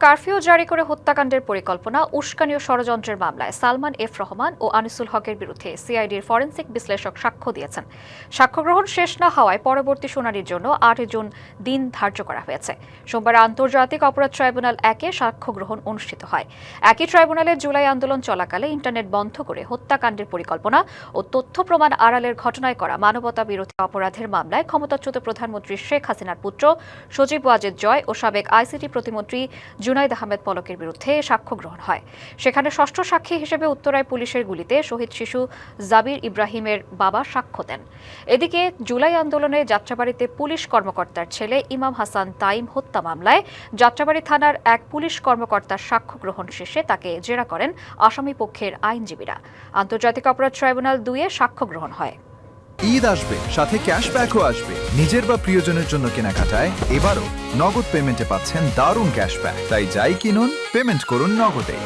Curfew জারি করে হত্যাকাণ্ডের পরিকল্পনা উস্কানি ও ষড়যন্ত্রের মামলায় সালমান এফ রহমান ও আনিসুল হকের বিরুদ্ধে সিআইডির ফরেনসিক বিশ্লেষক সাক্ষ্য দিয়েছেন। সাক্ষ্য গ্রহণ শেষ না হওয়ায় পরবর্তী শুনানির জন্য ৮ জুন দিন ধার্য করা হয়েছে। সোমবার আন্তর্জাতিক অপরাধ ট্রাইব্যুনাল ১-এ সাক্ষ্য গ্রহণ অনুষ্ঠিত হয়। একই ট্রাইব্যুনালে জুলাই আন্দোলন চলাকালে ইন্টারনেট বন্ধ করে হত্যাকাণ্ডের পরিকল্পনা ও তথ্য প্রমাণ আড়ালের ঘটনায় করা মানবতা বিরোধী অপরাধের মামলায় ক্ষমতাচ্যুত প্রধানমন্ত্রী শেখ হাসিনার পুত্র সজীব ওয়াজেদ জয় ও সাবেক আইসিটি প্রতিমন্ত্রী জুনাইদ আহমেদ পলকের বিরুদ্ধে সাক্ষ্য গ্রহণ হয়। সেখানে ষষ্ঠ সাক্ষী হিসেবে উত্তরায় পুলিশের গুলিতে শহীদ শিশু জাবির ইব্রাহিমের বাবা সাক্ষ্য দেন। এদিকে জুলাই আন্দোলনে যাত্রাবাড়ীতে পুলিশ কর্মকর্তার ছেলে ইমাম হাসান তাইম হত্যা মামলায় যাত্রাবাড়ী থানার এক পুলিশ কর্মকর্তার সাক্ষ্য গ্রহণ শেষে তাকে জেরা করেন আসামি পক্ষের আইনজীবীরা। আন্তর্জাতিক অপরাধ ট্রাইব্যুনাল ২-এ সাক্ষ্য গ্রহণ হয়। ঈদ আসবে, সাথে ক্যাশব্যাকও আসবে। নিজের বা প্রিয়জনের জন্য কেনাকাটায় এবারও নগদ পেমেন্টে পাচ্ছেন দারুণ ক্যাশব্যাক। তাই যাই কিনুন, পেমেন্ট করুন নগদে।